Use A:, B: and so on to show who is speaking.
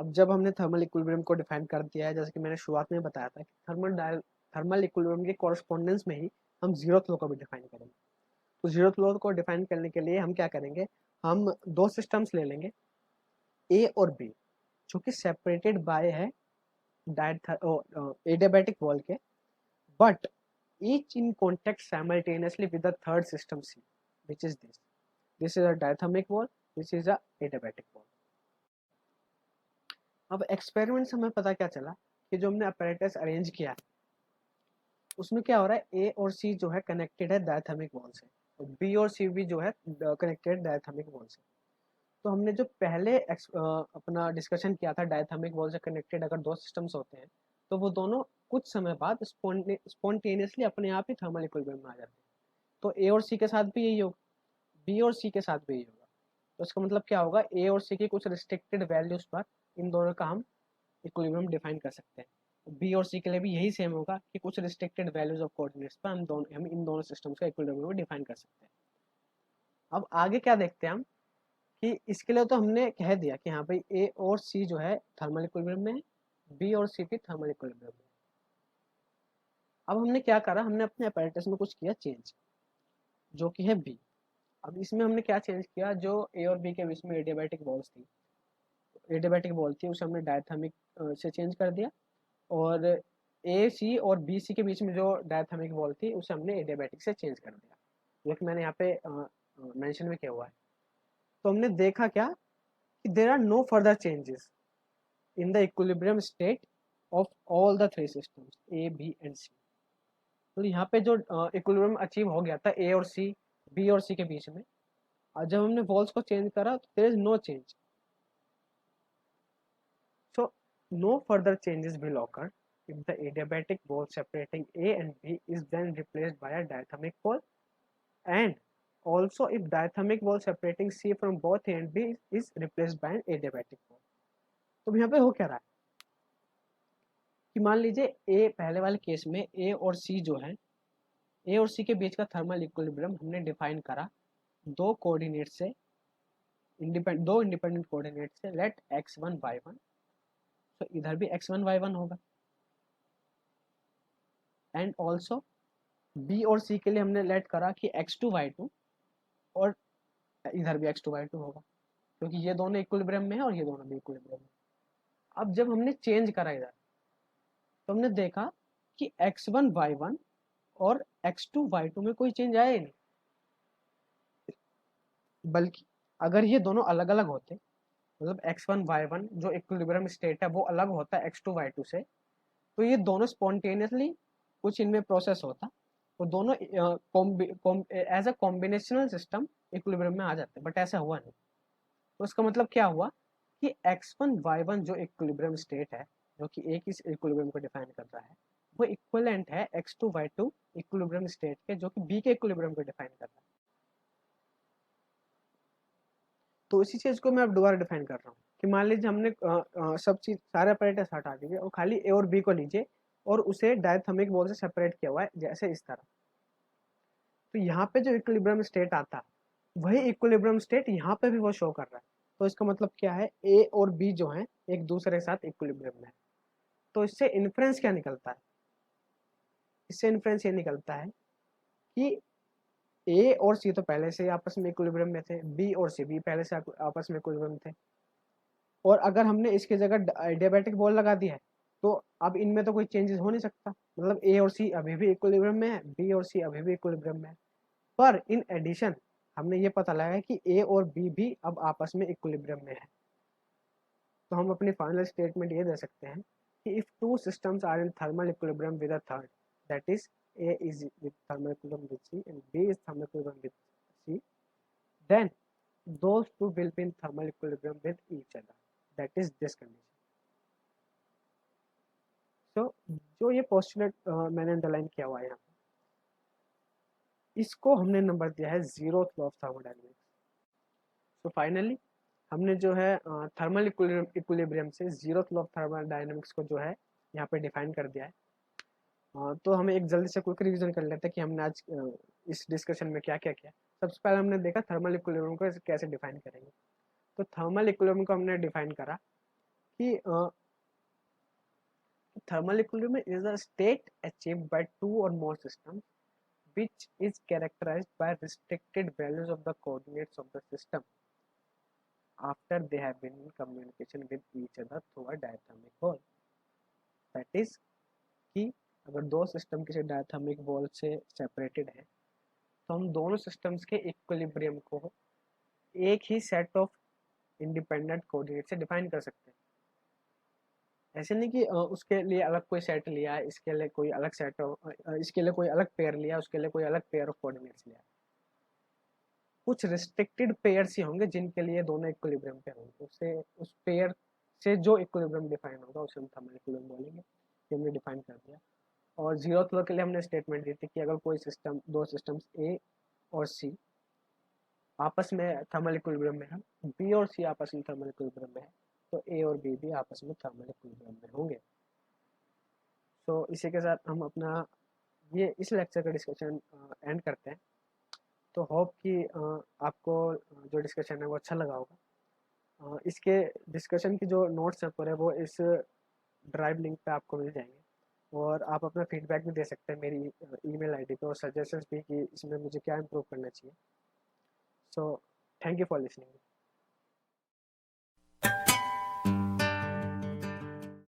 A: अब जब हमने थर्मल इक्विलिब्रियम को डिफाइन कर दिया है, जैसे कि मैंने शुरुआत में बताया था कि थर्मल इक्विलिब्रियम के कॉरस्पॉन्डेंस में ही हम जीरोथ लॉ को भी डिफाइन करेंगे। तो जीरोथ लॉ को डिफाइन करने के लिए हम क्या करेंगे, हम दो सिस्टम्स ले लेंगे ए और बी, जो कि सेपरेटेड बाय है एडियाबैटिक वॉल के, but each in contact simultaneously with the third system C, which is this. This is a diathermic wall, this is a adiabatic wall. अब एक्सपेरिमेंट से हमें पता क्या चला कि जो हमने अपैरेटस अरेंज किया है उसमें क्या हो रहा है, ए और सी जो है कनेक्टेड है डायथर्मिक वॉल से, और बी और सी भी जो है कनेक्टेड डायथर्मिक वॉल से। तो हमने जो पहले अपना डिस्कशन किया था, डायथर्मिक वॉल से कनेक्टेड अगर दो सिस्टम्स होते हैं तो वो दोनों कुछ समय बाद स्पॉन्टेनियसली अपने आप ही थर्मल इक्विलिब्रियम में आ जाते हैं। तो ए और सी के साथ भी यही होगा, बी और सी के साथ भी यही होगा। तो इसका मतलब क्या होगा, ए और सी की कुछ रिस्ट्रिक्टेड वैल्यूज पर इन दोनों का हम इक्विलिब्रियम डिफाइन कर सकते हैं। बी और सी के लिए भी यही सेम होगा कि कुछ रिस्ट्रिक्टेड वैल्यूज ऑफ कोऑर्डिनेट्स पर हम इन दोनों सिस्टम्स का इक्विलिब्रियम डिफाइन कर सकते हैं। अब आगे क्या देखते हैं हम कि इसके लिए तो हमने कह दिया कि हाँ भाई ए और सी जो है थर्मल इक्विलिब्रियम में है, बी और सी भी थर्मल इक्विलिब्रियम में। अब हमने क्या करा, हमने अपने अपैरेटस में कुछ किया चेंज, जो कि है बी। अब इसमें हमने क्या चेंज किया, जो ए और बी के बीच में एडियाबैटिक वॉल्स थी, एडियाबैटिक वॉल थी उसे हमने डायथर्मिक से चेंज कर दिया, और ए सी और बी सी के बीच में जो डायथर्मिक वॉल थी उसे हमने एडियाबैटिक से चेंज कर दिया, जो कि मैंने यहाँ पे मेंशन में किया हुआ है। तो हमने देखा क्या कि there are no further changes in the equilibrium state of all the three systems A B and C. तो यहाँ पे जो इक्विलिब्रियम अचीव हो गया था ए और सी, बी और सी के बीच में, और जब हमने वॉल्स को चेंज करा तो there is no change. So no further changes will occur if the adiabatic wall separating A and B is then replaced by a diathermic wall, and also if diathermic wall separating C from both A and B is replaced by an adiabatic wall। तो यहाँ पे हो क्या रहा है कि मान लीजिए ए, पहले वाले केस में ए और सी जो है, ए और सी के बीच का थर्मल इक्विलिब्रियम हमने डिफाइन करा दो कोऑर्डिनेट से, दो इंडिपेंडेंट कोऑर्डिनेट से, लेट x1 y1। तो इधर भी x1 y1 होगा, एंड ऑल्सो बी और सी के लिए हमने लेट करा कि x2 y2, और इधर भी x2 y2 होगा, क्योंकि ये दोनों इक्विलिब्रियम में है और ये दोनों भी इक्विलिब्रियम में। अब जब हमने चेंज करा इधर, तो हमने देखा कि x1 y1 और x2 y2 में कोई चेंज आया ही नहीं, बल्कि अगर ये दोनों अलग अलग होते, मतलब x1 y1 जो इक्विलिब्रियम स्टेट है वो अलग होता है x2 y2 से, तो ये दोनों स्पॉन्टेनियसली कुछ इनमें प्रोसेस होता, तो दोनों as a combinational system equilibrium में आ जाते, बट ऐसा हुआ नहीं। तो इसका मतलब क्या हुआ कि x1 y1 जो इक्विलिब्रियम स्टेट है, जो कि एक ही इक्विलिब्रियम को डिफाइन कर रहा है, वो इक्विवेलेंट है x2 y2 इक्विलिब्रियम स्टेट के, जो कि b के इक्विलिब्रियम को डिफाइन कर रहा है। तो इसी चीज को मैं अब दोबारा डिफाइन कर रहा हूँ कि मान लीजिए हमने सब चीज, सारे ऑपरेटर्स हटा दीजिए और खाली ए और बी को लीजिए और उसे डायथर्मिक वॉल से सेपरेट किया हुआ है, जैसे इस तरह। तो यहाँ पे जो इक्विलिब्रियम स्टेट आता है वही इक्विलिब्रियम स्टेट यहाँ पे भी वो शो कर रहा है। तो इसका मतलब क्या है, ए और बी जो है एक दूसरे के साथ इक्विलिब्रियम में है। तो इससे इन्फ्रेंस क्या निकलता है, इससे इन्फ्रेंस ये निकलता है कि ए और सी तो पहले से आपस में इक्विलिब्रियम में थे, बी और सी भी पहले से आपस में इक्विलिब्रियम में थे, और अगर हमने इसकी जगह डियाबैटिक वॉल लगा दी है तो अब इनमें तो कोई चेंजेस हो नहीं सकता, मतलब ए और सी अभी भी इक्विलिब्रियम में है, बी और सी अभी भी इक्विलिब्रियम में है। पर इन एडिशन हमने ये पता लगा कि ए और बी भी अब आपस में इक्विलिब्रियम में है। तो हम अपनी फाइनल स्टेटमेंट ये दे सकते हैं कि if two systems are in thermal equilibrium with a third, that is A is with thermal equilibrium with C and B is thermal equilibrium with C, then those two will be in thermal equilibrium with each other, that is this condition। so जो ये postulate मैंने underline किया हुआ है यहाँ, इसको हमने number दिया है जीरोथ लॉ ऑफ थर्मोडायनेमिक्स। तो फाइनली हमने जो है थर्मल इक्विलिब्रियम से जीरोथ लॉ ऑफ थर्मोडायनेमिक्स को जो है यहाँ पे डिफाइन कर दिया है। तो हमें एक जल्दी से क्विक रिवीजन कर लेते हैं कि हमने आज इस डिस्कशन में क्या क्या किया। सबसे पहले हमने देखा थर्मल इक्विलिब्रियम को कैसे डिफाइन करेंगे। तो थर्मल इक्विलिब्रियम को हमने डिफाइन करा कि thermal equilibrium is a state achieved by two or more systems which is characterized by restricted values of the coordinates of the system after they have been in communication with each other through a diathermic wall. That is कि अगर दो system किसी diathermic wall से separated है तो हम दोनों systems के इक्विलिब्रियम को एक ही सेट ऑफ इंडिपेंडेंट कोऑर्डिनेट से डिफाइन कर सकते हैं। ऐसे नहीं कि उसके लिए अलग कोई सेट लिया, इसके लिए कोई अलग सेट ऑफ, इसके लिए कोई अलग पेयर लिया, उसके लिए कोई अलग पेयर ऑफ कोऑर्डिनेट्स लिया। कुछ रिस्ट्रिक्टेड पेयर्स ही होंगे जिनके लिए दोनों इक्विलिब्रियम पे होंगे, उससे उस पेयर से जो इक्विलिब्रियम डिफाइन होगा उसे हम थर्मल इक्विलिब्रियम बोलेंगे। ये हमने डिफाइन कर दिया। और जीरोथ लॉ के लिए हमने स्टेटमेंट दी थी कि अगर कोई सिस्टम, दो सिस्टम्स ए और सी आपस में थर्मल इक्विलिब्रियम में है, बी और सी आपस में थर्मल इक्विलिब्रियम में है, तो ए और बी भी आपस में थर्मल इक्विलिब्रियम में होंगे। तो इसी के साथ हम अपना ये इस लेक्चर का डिस्कशन एंड करते हैं। तो होप कि आपको जो डिस्कशन है वो अच्छा लगा होगा। इसके डिस्कशन की जो नोट्स हैं पूरे वो इस ड्राइव लिंक पे आपको मिल जाएंगे, और आप अपना फीडबैक भी दे सकते हैं मेरी ईमेल आईडी पे, और सजेशंस भी कि इसमें मुझे क्या इम्प्रूव करना चाहिए। So thank you for listening.